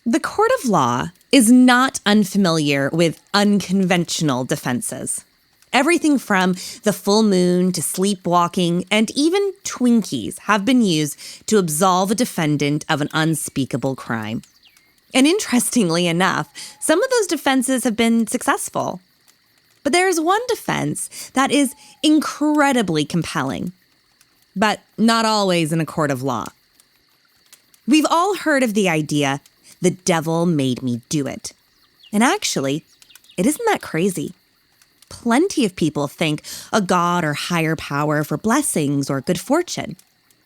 The court of law is not unfamiliar with unconventional defenses. Everything from the full moon to sleepwalking and even Twinkies have been used to absolve a defendant of an unspeakable crime. And interestingly enough, some of those defenses have been successful. But there is one defense that is incredibly compelling, but not always in a court of law. We've all heard of the idea, the devil made me do it. And actually, it isn't that crazy. Plenty of people think a god or higher power for blessings or good fortune.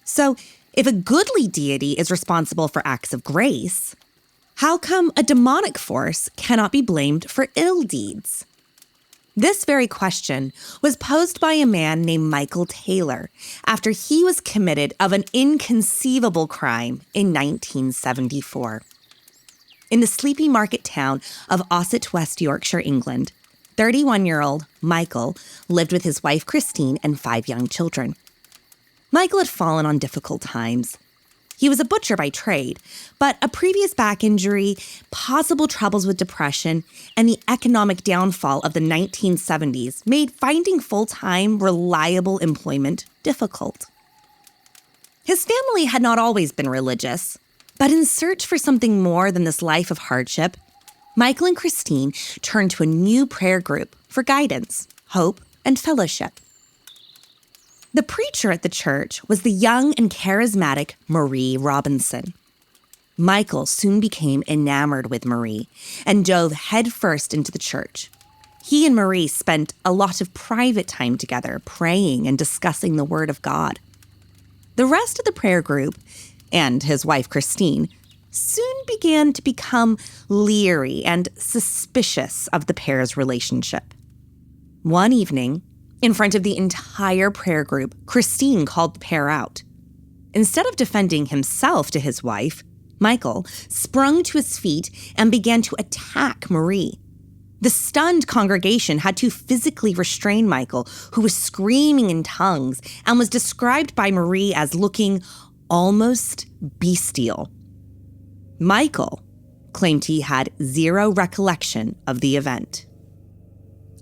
So if a goodly deity is responsible for acts of grace, how come a demonic force cannot be blamed for ill deeds? This very question was posed by a man named Michael Taylor after he was committed of an inconceivable crime in 1974. In the sleepy market town of Ossett, West Yorkshire, England, 31-year-old Michael lived with his wife Christine and 5 young children. Michael had fallen on difficult times. He was a butcher by trade, but a previous back injury, possible troubles with depression, and the economic downfall of the 1970s made finding full-time, reliable employment difficult. His family had not always been religious, but in search for something more than this life of hardship, Michael and Christine turned to a new prayer group for guidance, hope, and fellowship. The preacher at the church was the young and charismatic Marie Robinson. Michael soon became enamored with Marie and dove headfirst into the church. He and Marie spent a lot of private time together, praying and discussing the Word of God. The rest of the prayer group, and his wife Christine, soon began to become leery and suspicious of the pair's relationship. One evening, in front of the entire prayer group, Christine called the pair out. Instead of defending himself to his wife, Michael sprung to his feet and began to attack Marie. The stunned congregation had to physically restrain Michael, who was screaming in tongues and was described by Marie as looking almost bestial. Michael claimed he had zero recollection of the event.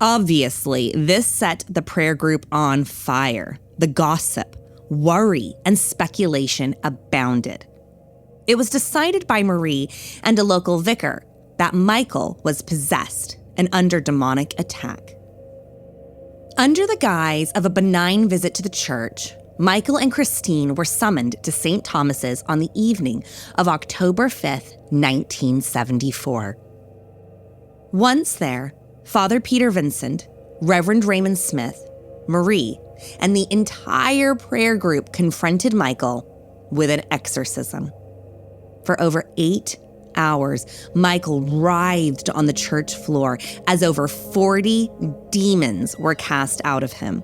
Obviously, this set the prayer group on fire. The gossip, worry, and speculation abounded. It was decided by Marie and a local vicar that Michael was possessed and under demonic attack. Under the guise of a benign visit to the church, Michael and Christine were summoned to St. Thomas's on the evening of October 5th, 1974. Once there, Father Peter Vincent, Reverend Raymond Smith, Marie, and the entire prayer group confronted Michael with an exorcism. For over 8 hours, Michael writhed on the church floor as over 40 demons were cast out of him.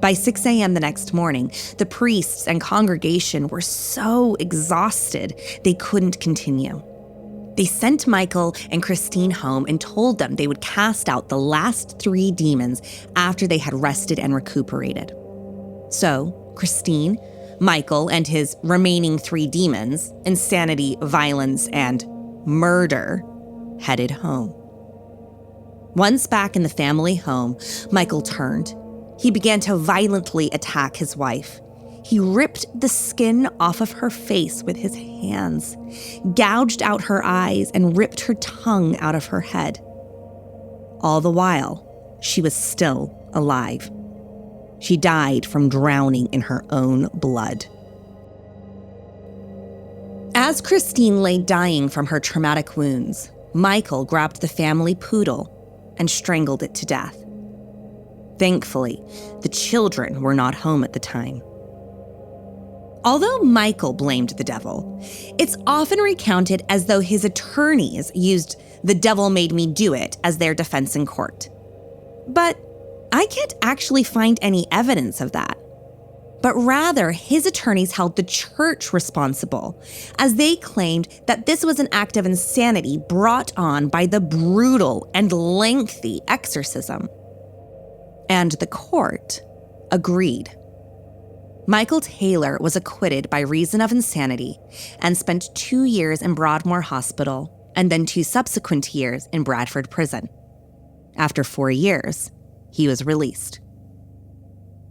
By 6 a.m. the next morning, the priests and congregation were so exhausted they couldn't continue. They sent Michael and Christine home and told them they would cast out the last 3 demons after they had rested and recuperated. So, Christine, Michael, and his remaining 3 demons, insanity, violence, and murder, headed home. Once back in the family home, Michael turned. He began to violently attack his wife. He ripped the skin off of her face with his hands, gouged out her eyes, and ripped her tongue out of her head. All the while, she was still alive. She died from drowning in her own blood. As Christine lay dying from her traumatic wounds, Michael grabbed the family poodle and strangled it to death. Thankfully, the children were not home at the time. Although Michael blamed the devil, it's often recounted as though his attorneys used "the devil made me do it" as their defense in court. But I can't actually find any evidence of that. But rather, his attorneys held the church responsible, as they claimed that this was an act of insanity brought on by the brutal and lengthy exorcism. And the court agreed. Michael Taylor was acquitted by reason of insanity and spent 2 years in Broadmoor Hospital and then 2 subsequent years in Bradford Prison. After 4 years, he was released.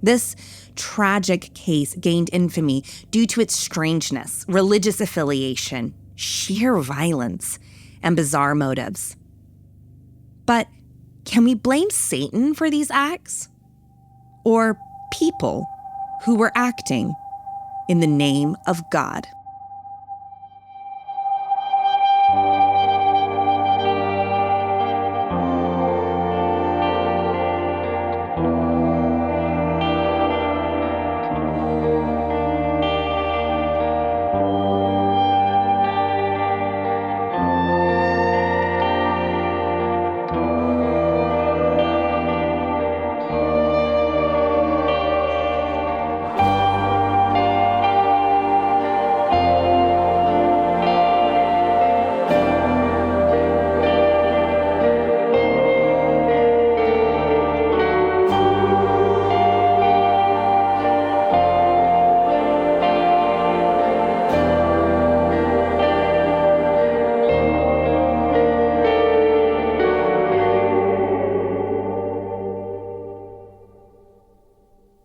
This tragic case gained infamy due to its strangeness, religious affiliation, sheer violence, and bizarre motives. But can we blame Satan for these acts? Or people who were acting in the name of God?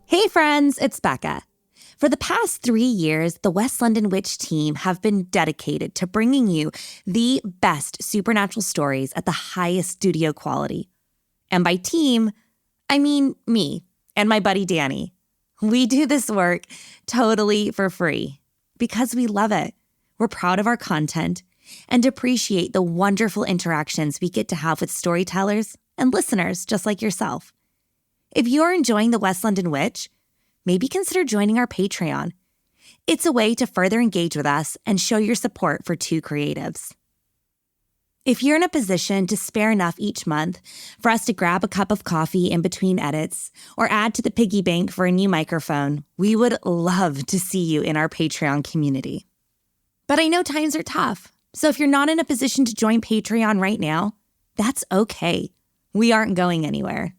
Hey friends, it's Becca. For the past 3 years, the West London Witch team have been dedicated to bringing you the best supernatural stories at the highest studio quality. And by team, I mean me and my buddy Danny. We do this work totally for free because we love it. We're proud of our content and appreciate the wonderful interactions we get to have with storytellers and listeners just like yourself. If you're enjoying the West London Witch, maybe consider joining our Patreon. It's a way to further engage with us and show your support for two creatives. If you're in a position to spare enough each month for us to grab a cup of coffee in between edits or add to the piggy bank for a new microphone, we would love to see you in our Patreon community. But I know times are tough, so if you're not in a position to join Patreon right now, that's okay. We aren't going anywhere.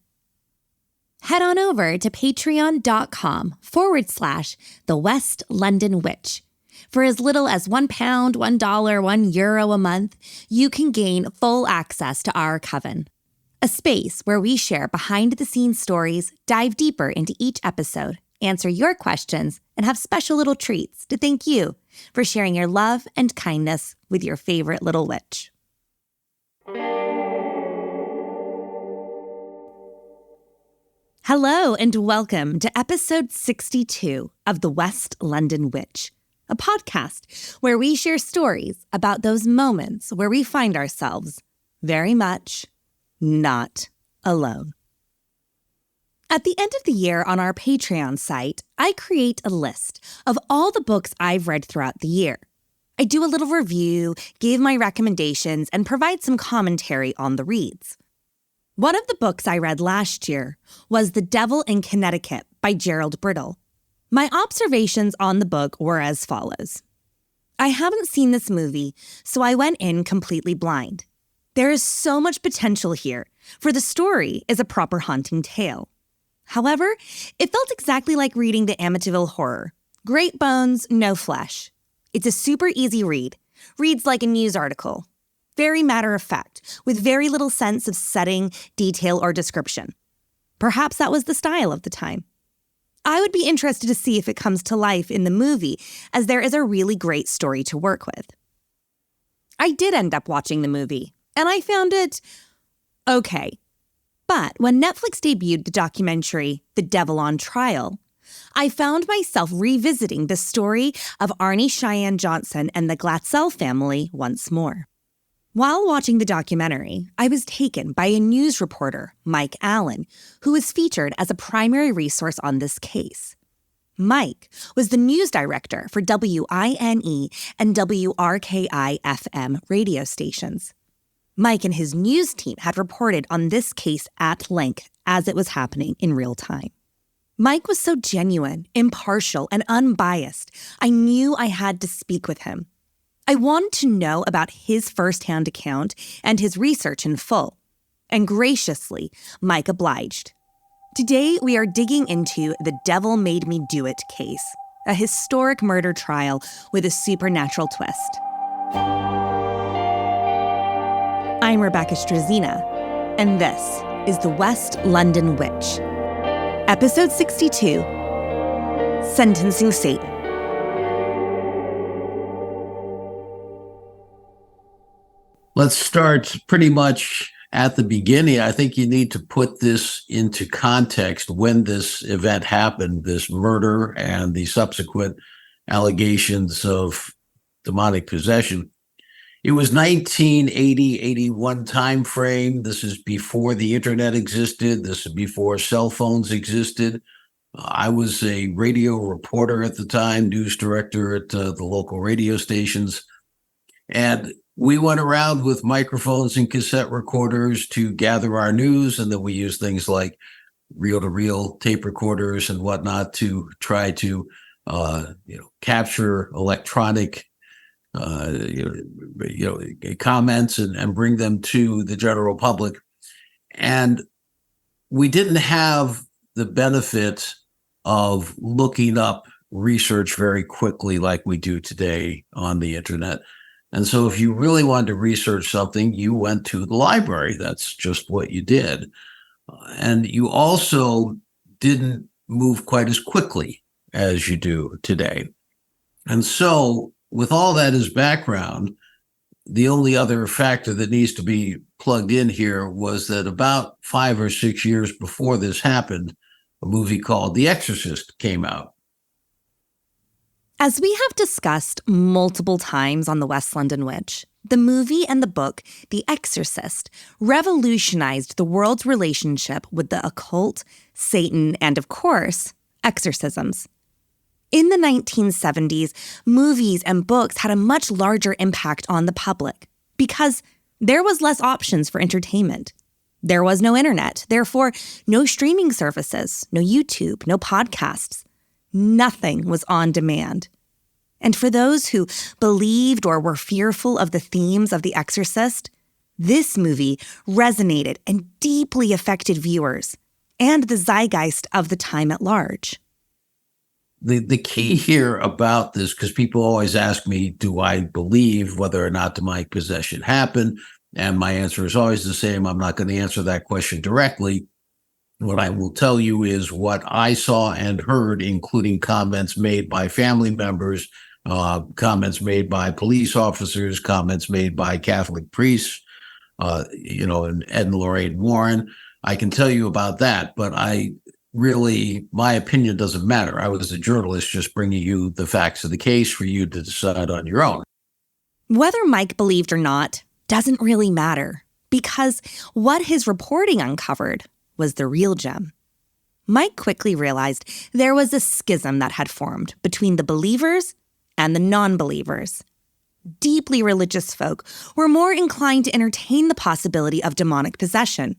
Head on over to patreon.com/The West London Witch. For as little as £1, $1, €1 a month, you can gain full access to our coven, a space where we share behind-the-scenes stories, dive deeper into each episode, answer your questions, and have special little treats to thank you for sharing your love and kindness with your favorite little witch. Hello and welcome to episode 62 of The West London Witch, a podcast where we share stories about those moments where we find ourselves very much not alone. At the end of the year on our Patreon site, I create a list of all the books I've read throughout the year. I do a little review, give my recommendations, and provide some commentary on the reads. One of the books I read last year was The Devil in Connecticut by Gerald Brittle. My observations on the book were as follows. I haven't seen this movie, so I went in completely blind. There is so much potential here, for the story is a proper haunting tale. However, it felt exactly like reading the Amityville Horror. Great bones, no flesh. It's a super easy read. Reads like a news article. Very matter-of-fact, with very little sense of setting, detail, or description. Perhaps that was the style of the time. I would be interested to see if it comes to life in the movie, as there is a really great story to work with. I did end up watching the movie, and I found it okay. But when Netflix debuted the documentary The Devil on Trial, I found myself revisiting the story of Arne Cheyenne Johnson and the Glatzel family once more. While watching the documentary, I was taken by a news reporter, Mike Allen, who was featured as a primary resource on this case. Mike was the news director for WINE and WRKI-FM radio stations. Mike and his news team had reported on this case at length as it was happening in real time. Mike was so genuine, impartial, and unbiased, I knew I had to speak with him. I wanted to know about his firsthand account and his research in full, and graciously, Mike obliged. Today, we are digging into the Devil Made Me Do It case, a historic murder trial with a supernatural twist. I'm Rebecca Strazina, and this is The West London Witch. Episode 62, Sentencing Satan. Let's start pretty much at the beginning. I think you need to put this into context when this event happened, this murder and the subsequent allegations of demonic possession. It was 1980, 81 time frame. This is before the internet existed. This is before cell phones existed. I was a radio reporter at the time, news director at the local radio stations. And we went around with microphones and cassette recorders to gather our news, and then we used things like reel-to-reel tape recorders and whatnot to try to, capture electronic, comments and bring them to the general public. And we didn't have the benefit of looking up research very quickly like we do today on the internet. And so if you really wanted to research something, you went to the library. That's just what you did. And you also didn't move quite as quickly as you do today. And so with all that as background, the only other factor that needs to be plugged in here was that about 5 or 6 years before this happened, a movie called The Exorcist came out. As we have discussed multiple times on The West London Witch, the movie and the book, The Exorcist, revolutionized the world's relationship with the occult, Satan, and, of course, exorcisms. In the 1970s, movies and books had a much larger impact on the public because there was less options for entertainment. There was no internet, therefore no streaming services, no YouTube, no podcasts. Nothing was on demand. And for those who believed or were fearful of the themes of The Exorcist, this movie resonated and deeply affected viewers and the zeitgeist of the time at large. The key here about this, because people always ask me, do I believe whether or not demonic possession happened? And my answer is always the same. I'm not going to answer that question directly. What I will tell you is what I saw and heard, including comments made by family members, comments made by police officers, comments made by Catholic priests, and Ed and Lorraine Warren. I can tell you about that, but my opinion doesn't matter. I was a journalist just bringing you the facts of the case for you to decide on your own. Whether Mike believed or not doesn't really matter, because what his reporting uncovered was the real gem. Mike quickly realized there was a schism that had formed between the believers and the non-believers. Deeply religious folk were more inclined to entertain the possibility of demonic possession,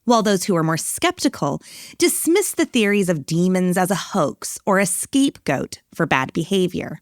while those who were more skeptical dismissed the theories of demons as a hoax or a scapegoat for bad behavior.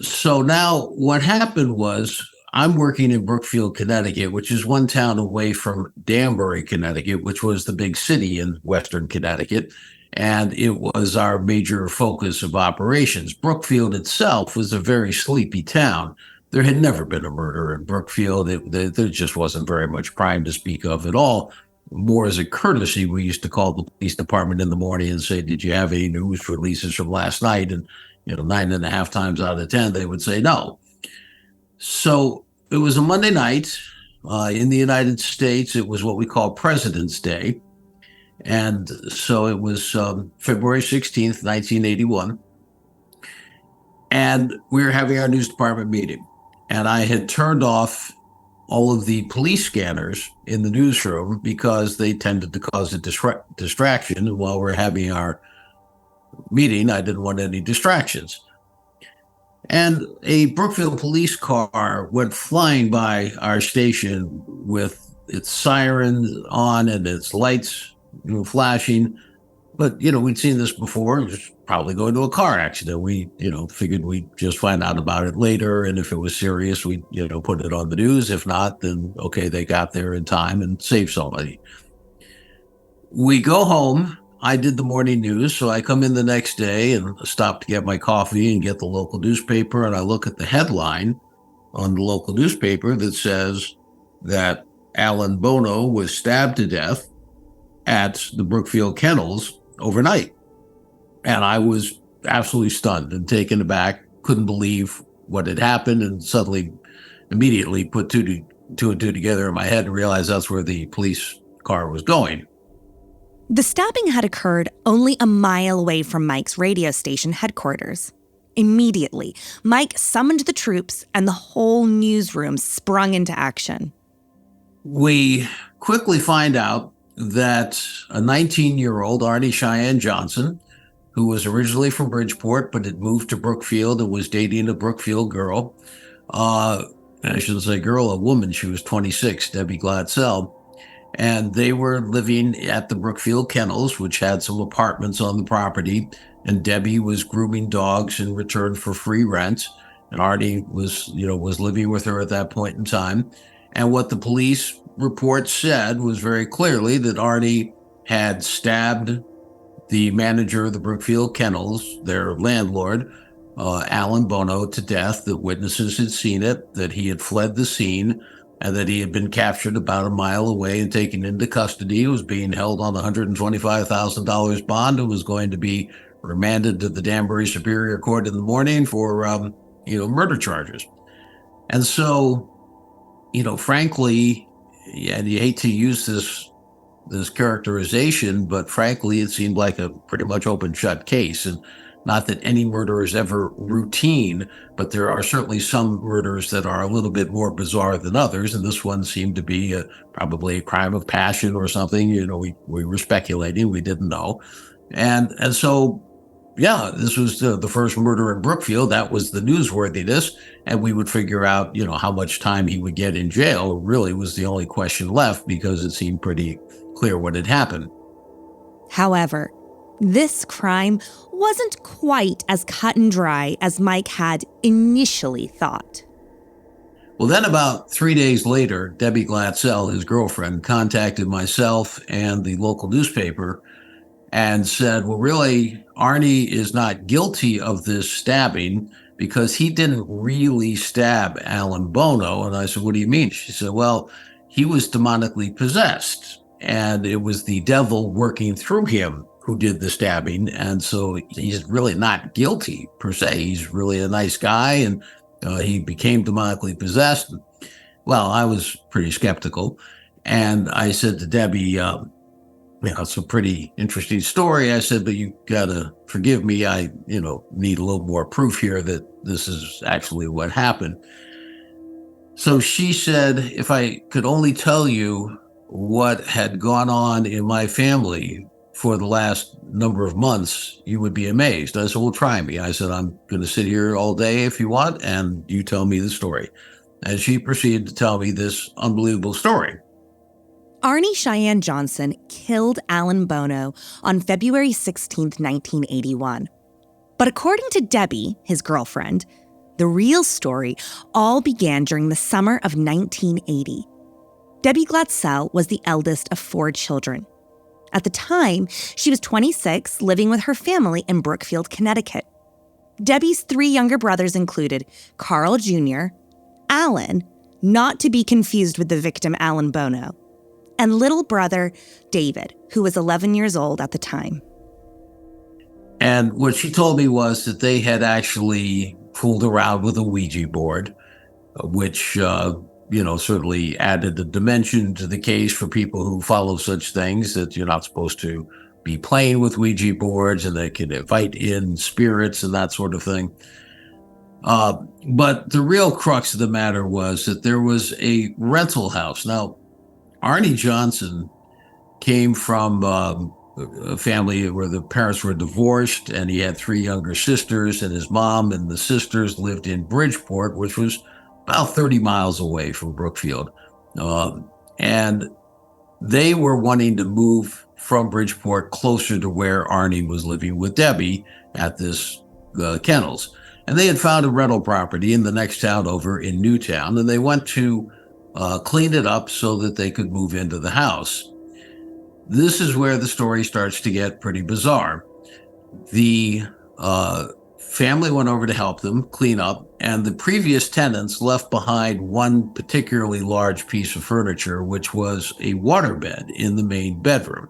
So now what happened was, I'm working in Brookfield, Connecticut, which is one town away from Danbury, Connecticut, which was the big city in Western Connecticut. And it was our major focus of operations. Brookfield itself was a very sleepy town. There had never been a murder in Brookfield. There just wasn't very much crime to speak of at all. More as a courtesy, we used to call the police department in the morning and say, did you have any news releases from last night? And 9.5 times out of 10, they would say no. So it was a Monday night in the United States. It was what we call President's Day. And so it was February 16th, 1981. And we were having our news department meeting. And I had turned off all of the police scanners in the newsroom because they tended to cause a distraction. And while we're having our meeting, I didn't want any distractions. And a Brookfield police car went flying by our station with its siren on and its lights flashing. But, we'd seen this before. It was probably going to a car accident. We, figured we'd just find out about it later. And if it was serious, we'd, put it on the news. If not, then, okay, they got there in time and saved somebody. We go home. I did the morning news, so I come in the next day and stop to get my coffee and get the local newspaper, and I look at the headline on the local newspaper that says that Alan Bono was stabbed to death at the Brookfield Kennels overnight. And I was absolutely stunned and taken aback, couldn't believe what had happened, and suddenly, immediately put two and two together in my head and realized that's where the police car was going. The stabbing had occurred only a mile away from Mike's radio station headquarters. Immediately, Mike summoned the troops and the whole newsroom sprung into action. We quickly find out that a 19-year-old, Arne Cheyenne Johnson, who was originally from Bridgeport but had moved to Brookfield and was dating a Brookfield girl, I shouldn't say girl, a woman, she was 26, Debbie Gladsell, and they were living at the Brookfield Kennels, which had some apartments on the property, and Debbie was grooming dogs in return for free rent, and Arne was living with her at that point in time. And what the police report said was very clearly that Arne had stabbed the manager of the Brookfield Kennels, their landlord, Alan Bono, to death, that witnesses had seen it, that he had fled the scene, and that he had been captured about a mile away and taken into custody. He was being held on $125,000 bond and was going to be remanded to the Danbury Superior Court in the morning for, murder charges. And so, frankly, and you hate to use this characterization, but frankly, it seemed like a pretty much open shut case. And not that any murder is ever routine, but there are certainly some murders that are a little bit more bizarre than others. And this one seemed to be probably a crime of passion or something. We were speculating, we didn't know. And so, yeah, this was the first murder in Brookfield. That was the newsworthiness. And we would figure out, how much time he would get in jail really was the only question left, because it seemed pretty clear what had happened. However, this crime wasn't quite as cut and dry as Mike had initially thought. Well, then about 3 days later, Debbie Gladsell, his girlfriend, contacted myself and the local newspaper and said, well, really, Arne is not guilty of this stabbing because he didn't really stab Alan Bono. And I said, what do you mean? She said, well, he was demonically possessed, and it was the devil working through him who did the stabbing. And so he's really not guilty per se. He's really a nice guy, and he became demonically possessed. Well, I was pretty skeptical. And I said to Debbie, it's a pretty interesting story. I said, but you got to forgive me. I, need a little more proof here that this is actually what happened. So she said, if I could only tell you what had gone on in my family for the last number of months, you would be amazed. I said, well, try me. I said, I'm going to sit here all day if you want, and you tell me the story. And she proceeded to tell me this unbelievable story. Arne Cheyenne Johnson killed Alan Bono on February 16, 1981. But according to Debbie, his girlfriend, the real story all began during the summer of 1980. Debbie Gladsell was the eldest of 4 children. At the time, she was 26, living with her family in Brookfield, Connecticut. Debbie's 3 younger brothers included Carl Jr., Alan, not to be confused with the victim Alan Bono, and little brother David, who was 11 years old at the time. And what she told me was that they had actually fooled around with a Ouija board, which certainly added a dimension to the case for people who follow such things, that you're not supposed to be playing with Ouija boards, and they can invite in spirits and that sort of thing. But the real crux of the matter was that there was a rental house. Now, Arne Johnson came from a family where the parents were divorced, and he had 3 younger sisters, and his mom and the sisters lived in Bridgeport, which was about 30 miles away from Brookfield. And they were wanting to move from Bridgeport closer to where Arne was living with Debbie at this kennels. And they had found a rental property in the next town over in Newtown, and they went to clean it up so that they could move into the house. this is where the story starts to get pretty bizarre. The family went over to help them clean up, and the previous tenants left behind one particularly large piece of furniture, which was a waterbed in the main bedroom.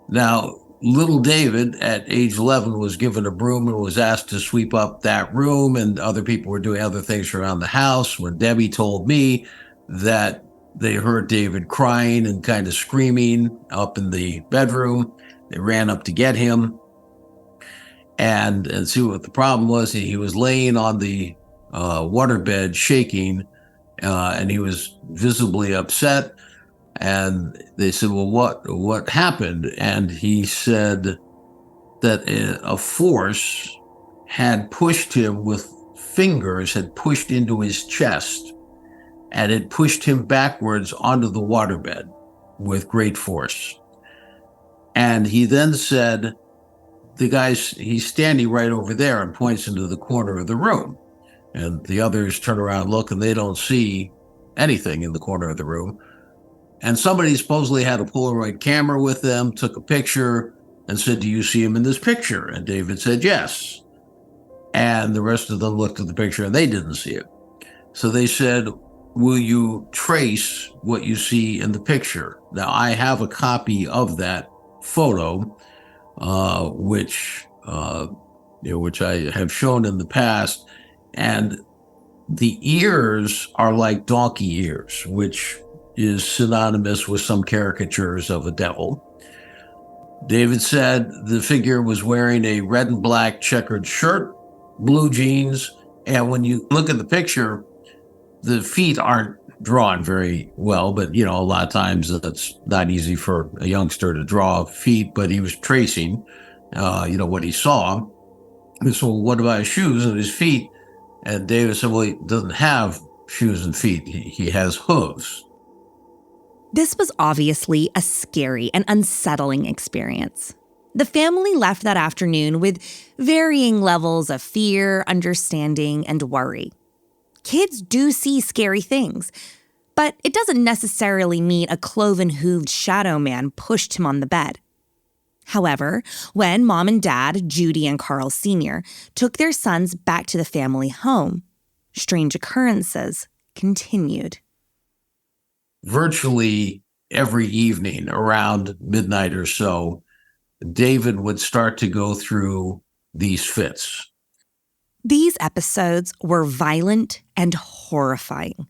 Now, little David at age 11 was given a broom and was asked to sweep up that room, and other people were doing other things around the house when Debbie told me that they heard David crying and kind of screaming up in the bedroom. They ran up to get him and see what the problem was. He was laying on the waterbed shaking, and he was visibly upset. And they said, well, what happened? And he said that a force had pushed him with fingers, had pushed into his chest, and it pushed him backwards onto the waterbed with great force. And he then said, he's standing right over there, and points into the corner of the room. And the others turn around and look, and they don't see anything in the corner of the room. And somebody supposedly had a Polaroid camera with them, took a picture, and said, do you see him in this picture? And David said, yes. And the rest of them looked at the picture, and they didn't see it. So they said, will you trace what you see in the picture? Now, I have a copy of that photo, which I have shown in the past. And the ears are like donkey ears, which is synonymous with some caricatures of a devil. David said the figure was wearing a red and black checkered shirt, blue jeans, and when you look at the picture, the feet aren't drawn very well, but a lot of times that's not easy for a youngster to draw feet, but he was tracing, what he saw. And so what about his shoes and his feet? And David said, well, he doesn't have shoes and feet. He has hooves. This was obviously a scary and unsettling experience. The family left that afternoon with varying levels of fear, understanding, and worry. Kids do see scary things, but it doesn't necessarily mean a cloven-hooved shadow man pushed him on the bed. However, when Mom and Dad, Judy and Carl Sr., took their sons back to the family home, strange occurrences continued. Virtually every evening around midnight or so, David would start to go through these fits. These episodes were violent and horrifying.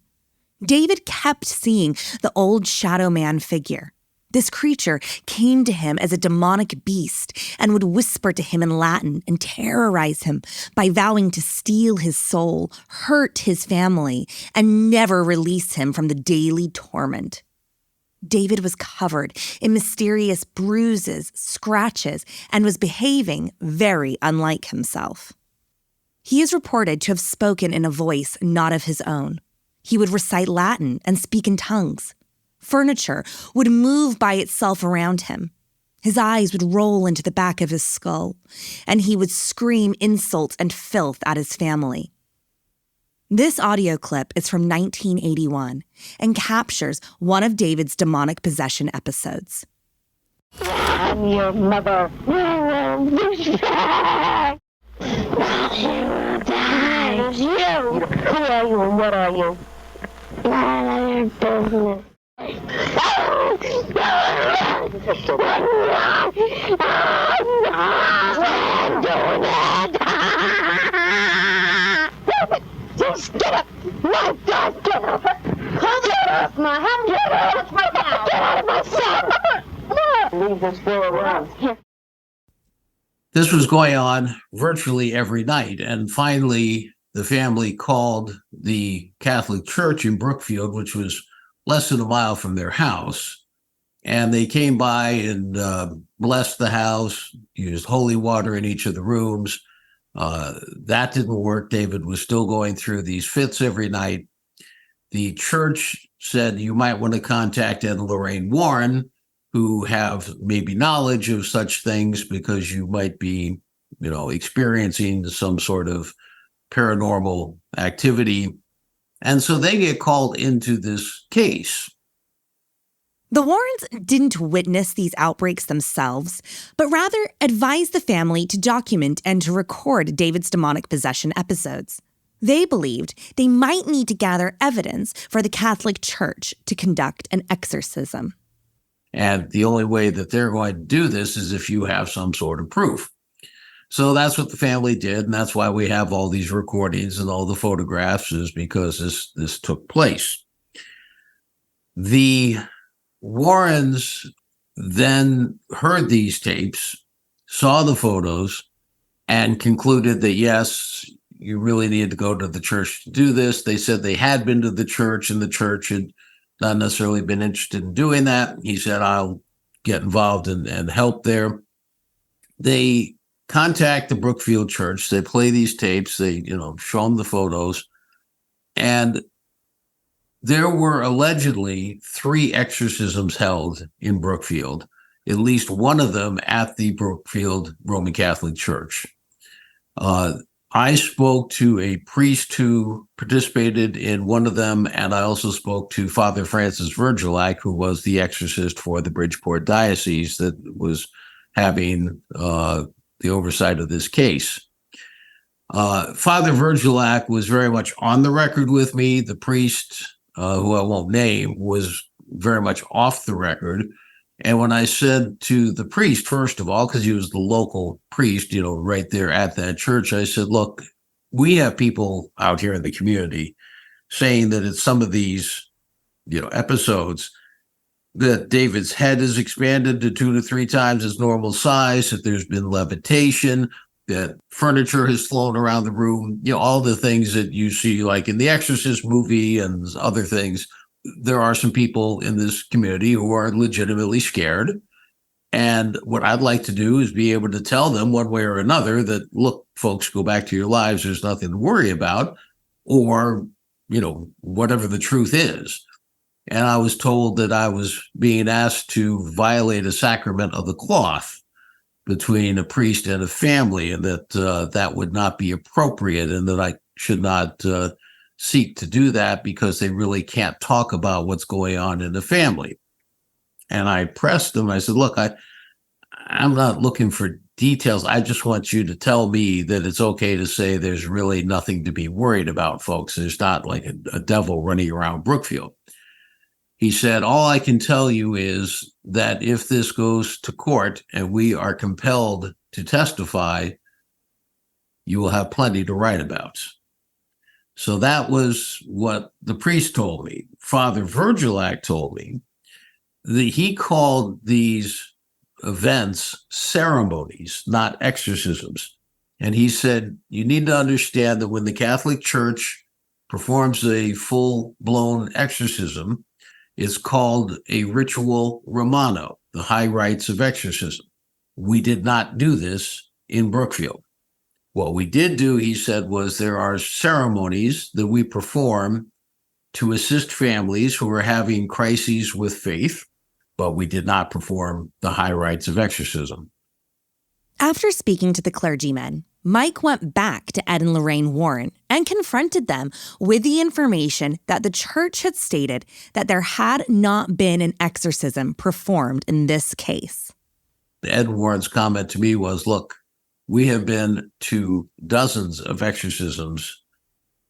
David kept seeing the old shadow man figure. This creature came to him as a demonic beast and would whisper to him in Latin and terrorize him by vowing to steal his soul, hurt his family, and never release him from the daily torment. David was covered in mysterious bruises, scratches, and was behaving very unlike himself. He is reported to have spoken in a voice not of his own. He would recite Latin and speak in tongues. Furniture would move by itself around him. His eyes would roll into the back of his skull, and he would scream insults and filth at his family. This audio clip is from 1981 and captures one of David's demonic possession episodes. I'm your mother. You will die. You will die. It's you. Who are you and what are you? None of your business. I'm doing it. Just get up. No, don't get up. Get off my hand. Get off right now. Get out of my sight. Leave this girl around. This was going on virtually every night. And finally, the family called the Catholic Church in Brookfield, which was less than a mile from their house. And they came by and blessed the house, used holy water in each of the rooms. That didn't work. David was still going through these fits every night. The church said you might want to contact Ed and Lorraine Warren, who have maybe knowledge of such things because you might be, experiencing some sort of paranormal activity. And so they get called into this case. The Warrens didn't witness these outbreaks themselves, but rather advised the family to document and to record David's demonic possession episodes. They believed they might need to gather evidence for the Catholic Church to conduct an exorcism. And the only way that they're going to do this is if you have some sort of proof. So that's what the family did, and that's why we have all these recordings and all the photographs, is because this took place. The Warrens then heard these tapes, saw the photos, and concluded that, yes, you really need to go to the church to do this. They said they had been to the church, and the church had not necessarily been interested in doing that. He said, I'll get involved and help there. They contact the Brookfield Church. They play these tapes. They, show them the photos. And there were allegedly 3 exorcisms held in Brookfield, at least one of them at the Brookfield Roman Catholic Church. I spoke to a priest who participated in one of them, and I also spoke to Father Francis Virgilak, who was the exorcist for the Bridgeport Diocese that was having the oversight of this case. Father Virgilak was very much on the record with me. The priest, who I won't name, was very much off the record. And when I said to the priest, first of all, because he was the local priest, right there at that church, I said, look, we have people out here in the community saying that it's some of these, episodes that David's head is expanded to 2 to 3 times its normal size, that there's been levitation, that furniture has flown around the room, all the things that you see like in the Exorcist movie and other things. There are some people in this community who are legitimately scared. And what I'd like to do is be able to tell them one way or another that, look, folks, go back to your lives. There's nothing to worry about, or, whatever the truth is. And I was told that I was being asked to violate a sacrament of the cloth between a priest and a family, and that that would not be appropriate, and that I should not seek to do that because they really can't talk about what's going on in the family. And I pressed them. I said, look, I'm not looking for details. I just want you to tell me that it's okay to say there's really nothing to be worried about, folks. There's not like a devil running around Brookfield. He said, all I can tell you is that if this goes to court and we are compelled to testify, you will have plenty to write about. So that was what the priest told me. Father Virgilak told me that he called these events ceremonies, not exorcisms. And he said, you need to understand that when the Catholic Church performs a full-blown exorcism, it's called a ritual Romano, the high rites of exorcism. We did not do this in Brookfield. What we did do, he said, was there are ceremonies that we perform to assist families who are having crises with faith, but we did not perform the high rites of exorcism. After speaking to the clergymen, Mike went back to Ed and Lorraine Warren and confronted them with the information that the church had stated that there had not been an exorcism performed in this case. Ed Warren's comment to me was, look, we have been to dozens of exorcisms,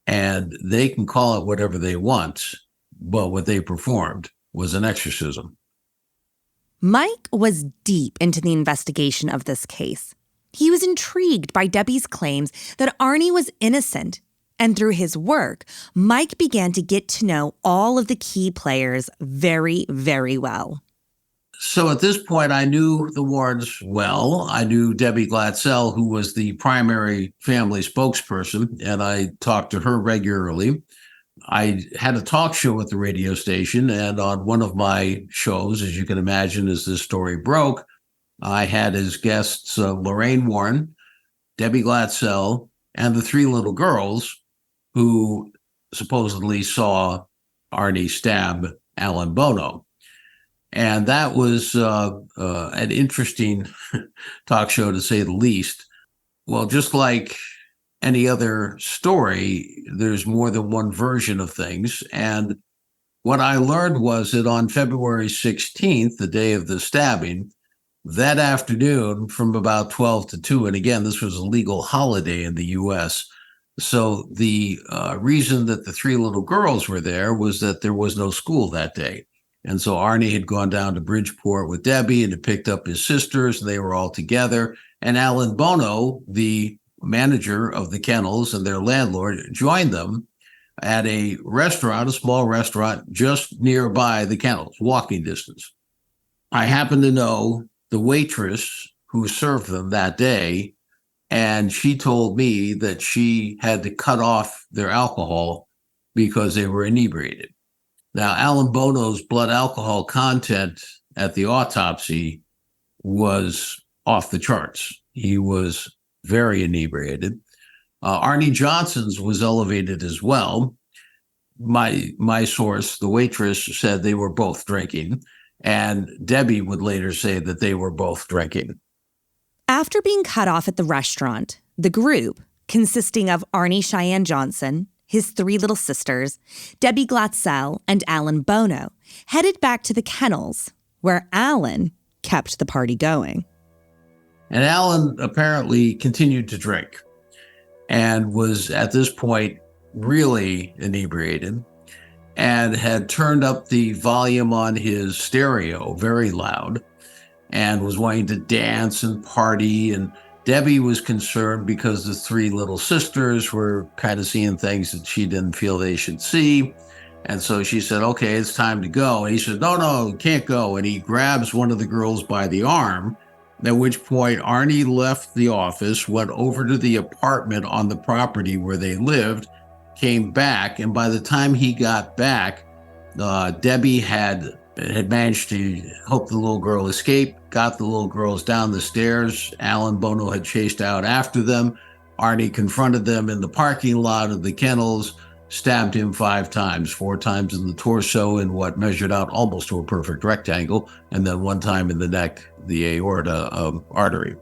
and they can call it whatever they want, but what they performed was an exorcism. Mike was deep into the investigation of this case. He was intrigued by Debbie's claims that Arne was innocent, and through his work, Mike began to get to know all of the key players very, very well. So at this point, I knew the Warrens well. I knew Debbie Glatzel, who was the primary family spokesperson, and I talked to her regularly. I had a talk show at the radio station, and on one of my shows, as you can imagine, as this story broke, I had as guests Lorraine Warren, Debbie Glatzel, and the 3 little girls who supposedly saw Arne stab Alan Bono. And that was an interesting talk show, to say the least. Well, just like any other story, there's more than one version of things. And What I learned was that on February 16th, the day of the stabbing, that afternoon from about 12 to 2, and again, this was a legal holiday in the U.S., so the reason that the three little girls were there was that there was no school that day. And so Arne had gone down to Bridgeport with Debbie and had picked up his sisters, and they were all together. And Alan Bono, the manager of the kennels and their landlord, joined them at a restaurant, a small restaurant just nearby the kennels, walking distance. I happen to know the waitress who served them that day, and she told me that she had to cut off their alcohol because they were inebriated. Now, Alan Bono's blood alcohol content at the autopsy was off the charts. He was very inebriated. Arne Johnson's was elevated as well. My source, the waitress, said they were both drinking, and Debbie would later say that they were both drinking. After being cut off at the restaurant, the group, consisting of Arne Cheyenne Johnson, his three little sisters, Debbie Glatzel, and Alan Bono, headed back to the kennels, where Alan kept the party going. And Alan apparently continued to drink and was at this point really inebriated and had turned up the volume on his stereo very loud and was wanting to dance and party. And Debbie was concerned because the three little sisters were kind of seeing things that she didn't feel they should see. And so she said, okay, it's time to go. And he said, no, can't go. And he grabs one of the girls by the arm, at which point Arne left the office, went over to the apartment on the property where they lived, came back. And by the time he got back, Debbie had managed to help the little girl escape, got the little girls down the stairs. Alan Bono had chased out after them. Arne confronted them in the parking lot of the kennels, stabbed him 5 times, 4 times in the torso in what measured out almost to a perfect rectangle, and then 1 time in the neck, the aorta artery.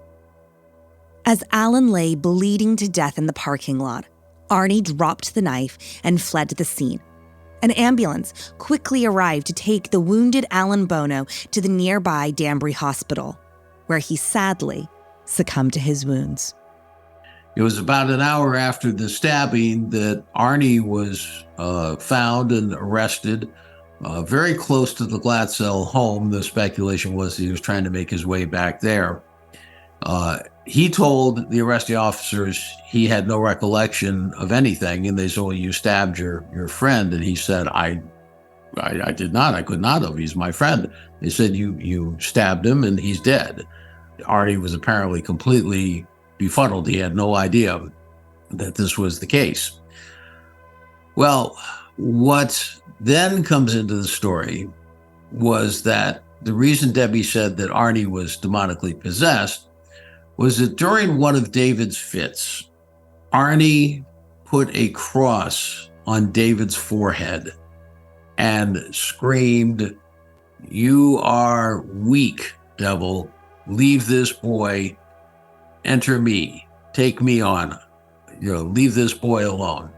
As Alan lay bleeding to death in the parking lot, Arne dropped the knife and fled the scene. An ambulance quickly arrived to take the wounded Alan Bono to the nearby Danbury Hospital, where he sadly succumbed to his wounds. It was about an hour after the stabbing that Arne was found and arrested very close to the Glatzel home. The speculation was he was trying to make his way back there. He told the arresting officers he had no recollection of anything, and they said, well, you stabbed your friend. And he said, I did not. I could not have. He's my friend. They said, you stabbed him and he's dead. Arne was apparently completely befuddled. He had no idea that this was the case. Well, what then comes into the story was that the reason Debbie said that Arne was demonically possessed was that during one of David's fits, Arne put a cross on David's forehead and screamed, "You are weak, devil. Leave this boy. Enter me. Take me on. Leave this boy alone."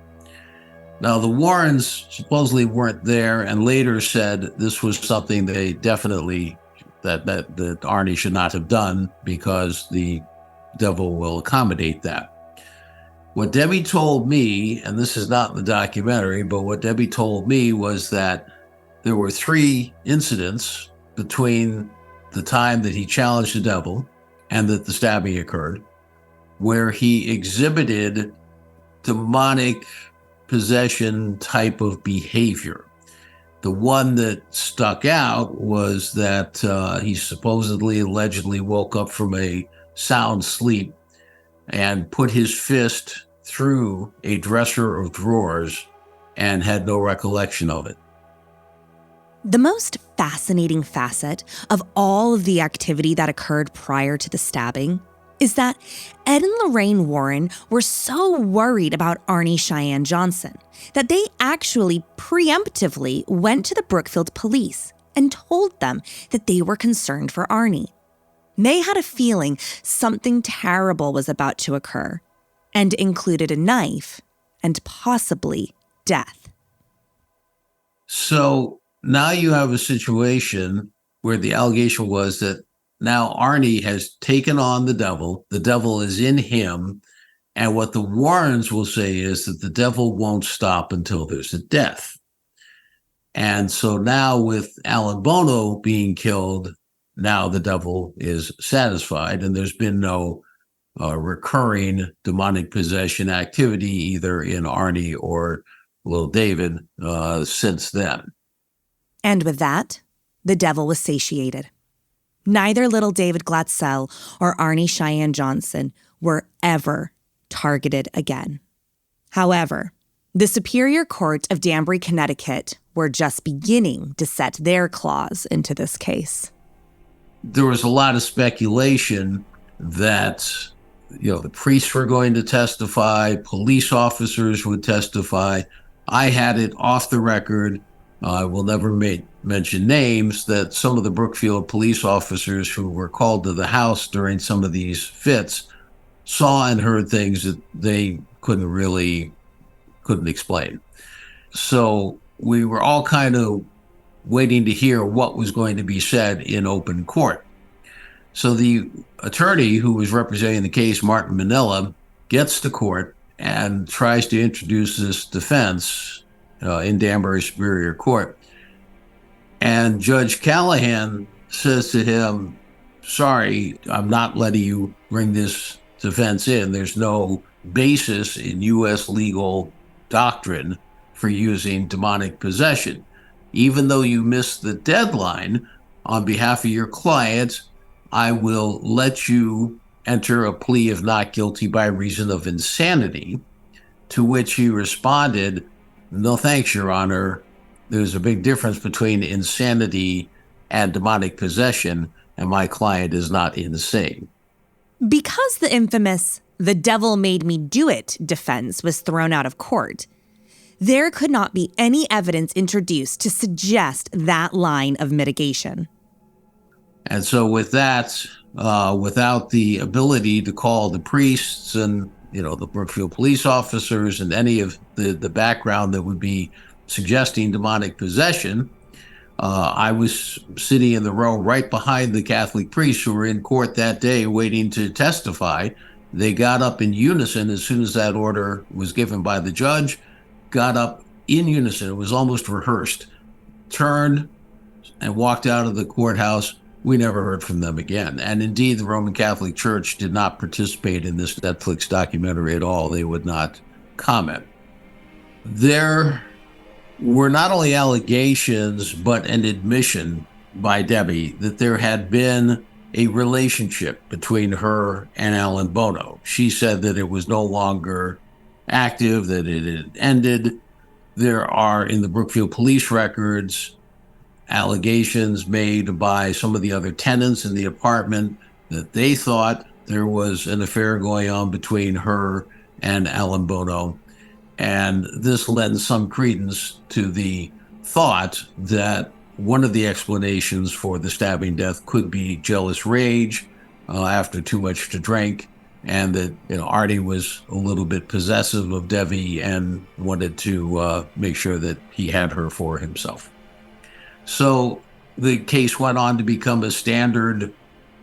Now, the Warrens supposedly weren't there and later said this was something they definitely that Arne should not have done because the devil will accommodate that. What Debbie told me, and this is not in the documentary, but what Debbie told me was that there were 3 incidents between the time that he challenged the devil and that the stabbing occurred, where he exhibited demonic possession type of behavior. The one that stuck out was that he supposedly, allegedly woke up from a sound sleep and put his fist through a dresser of drawers and had no recollection of it. The most fascinating facet of all of the activity that occurred prior to the stabbing is that Ed and Lorraine Warren were so worried about Arne Cheyenne Johnson that they actually preemptively went to the Brookfield police and told them that they were concerned for Arne. They had a feeling something terrible was about to occur and included a knife and possibly death. So now you have a situation where the allegation was that now Arne has taken on the devil is in him, and what the Warrens will say is that the devil won't stop until there's a death. And so now with Alan Bono being killed, now the devil is satisfied, and there's been no recurring demonic possession activity either in Arne or Little David since then. And with that, the devil was satiated. Neither Little David Glatzel or Arne Cheyenne Johnson were ever targeted again. However, the Superior Court of Danbury, Connecticut were just beginning to set their claws into this case. There was a lot of speculation that, the priests were going to testify, police officers would testify. I had it off the record. I will never mention names, that some of the Brookfield police officers who were called to the house during some of these fits saw and heard things that they couldn't explain. So we were all kind of waiting to hear what was going to be said in open court. So the attorney who was representing the case, Martin Manila, gets to court and tries to introduce this defense in Danbury Superior Court. And Judge Callahan says to him, sorry, I'm not letting you bring this defense in. There's no basis in U.S. legal doctrine for using demonic possession. Even though you missed the deadline, on behalf of your client, I will let you enter a plea of not guilty by reason of insanity, to which he responded, no thanks, Your Honor. There's a big difference between insanity and demonic possession, and my client is not insane. Because the infamous "the devil made me do it" defense was thrown out of court, there could not be any evidence introduced to suggest that line of mitigation. And so with that, without the ability to call the priests and, the Brookfield police officers and any of the background that would be suggesting demonic possession, I was sitting in the row right behind the Catholic priests who were in court that day waiting to testify. They got up in unison as soon as that order was given by the judge, got up in unison. It was almost rehearsed, turned and walked out of the courthouse. We never heard from them again. And indeed, the Roman Catholic Church did not participate in this Netflix documentary at all. They would not comment. There were not only allegations, but an admission by Debbie that there had been a relationship between her and Alan Bono. She said that it was no longer active, that it had ended. There are, in the Brookfield police records, allegations made by some of the other tenants in the apartment that they thought there was an affair going on between her and Alan Bono. And this lends some credence to the thought that one of the explanations for the stabbing death could be jealous rage after too much to drink, and that Arne was a little bit possessive of Debbie and wanted to make sure that he had her for himself. So the case went on to become a standard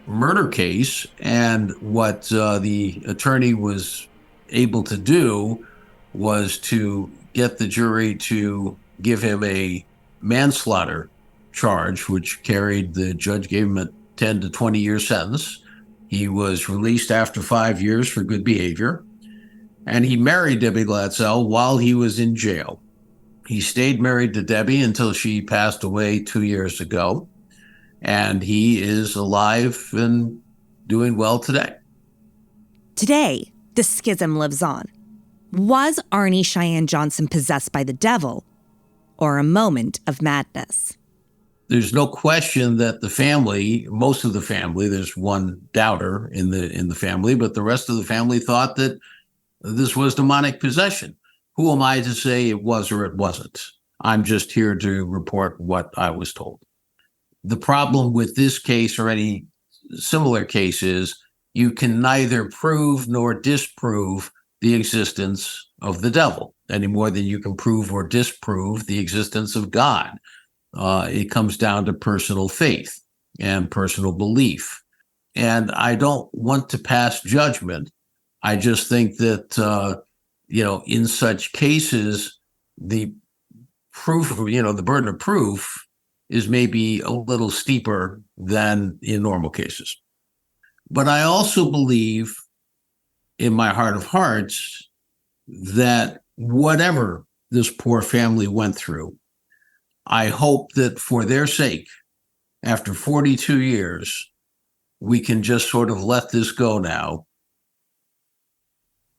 murder case, and what the attorney was able to do was to get the jury to give him a manslaughter charge, which the judge gave him a 10 to 20 year sentence. He was released after 5 years for good behavior, and he married Debbie Glatzel while he was in jail. He stayed married to Debbie until she passed away 2 years ago, and he is alive and doing well today. Today, the schism lives on. Was Arne Cheyenne Johnson possessed by the devil, or a moment of madness? There's no question that the family, most of the family, there's one doubter in the family, but the rest of the family thought that this was demonic possession. Who am I to say it was or it wasn't? I'm just here to report what I was told. The problem with this case or any similar case is you can neither prove nor disprove the existence of the devil. any more than you can prove or disprove the existence of God. It comes down to personal faith and personal belief. And I don't want to pass judgment. I just think that, in such cases, the proof, the burden of proof is maybe a little steeper than in normal cases. But I also believe in my heart of hearts that whatever this poor family went through, I hope that for their sake, after 42 years, we can just sort of let this go now.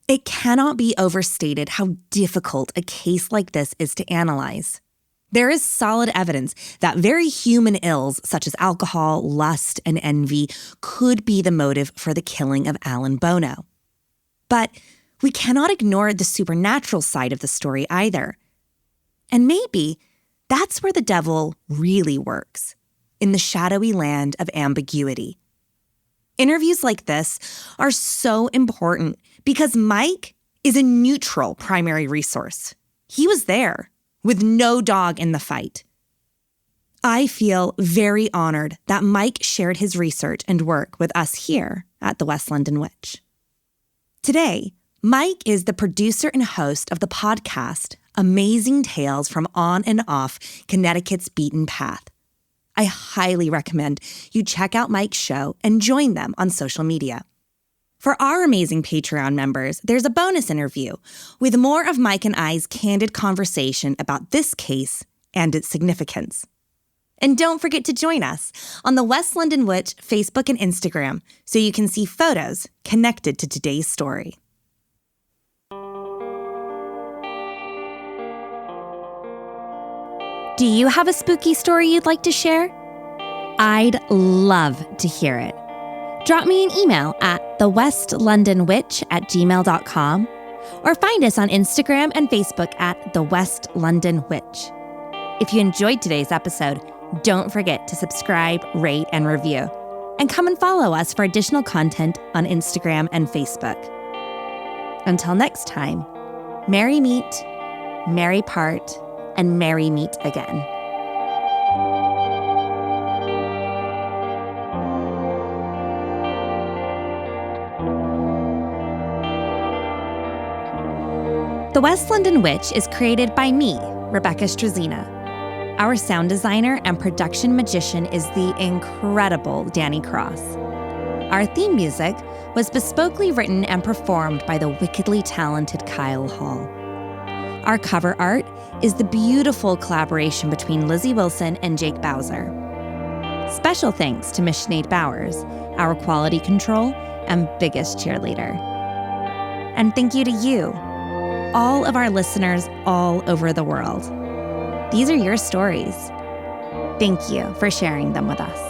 It cannot be overstated how difficult a case like this is to analyze. There is solid evidence that very human ills such as alcohol, lust, and envy could be the motive for the killing of Alan Bono. But we cannot ignore the supernatural side of the story either. And maybe that's where the devil really works, in the shadowy land of ambiguity. Interviews like this are so important because Mike is a neutral primary resource. He was there, with no dog in the fight. I feel very honored that Mike shared his research and work with us here at the West London Witch. Today, Mike is the producer and host of the podcast Amazing Tales from On and Off Connecticut's Beaten Path. I highly recommend you check out Mike's show and join them on social media. For our amazing Patreon members, there's a bonus interview with more of Mike and I's candid conversation about this case and its significance. And don't forget to join us on the West London Witch Facebook and Instagram so you can see photos connected to today's story. Do you have a spooky story you'd like to share? I'd love to hear it. Drop me an email at thewestlondonwitch@gmail.com or find us on Instagram and Facebook at The West London Witch. If you enjoyed today's episode, don't forget to subscribe, rate, and review. And come and follow us for additional content on Instagram and Facebook. Until next time, merry meet, merry part, and merry meet again. The West London Witch is created by me, Rebecca Strazina. Our sound designer and production magician is the incredible Danny Cross. Our theme music was bespokely written and performed by the wickedly talented Kyle Hall. Our cover art is the beautiful collaboration between Lizzie Wilson and Jake Bowser. Special thanks to Miss Sinead Bowers, our quality control and biggest cheerleader. And thank you to you, all of our listeners all over the world. These are your stories. Thank you for sharing them with us.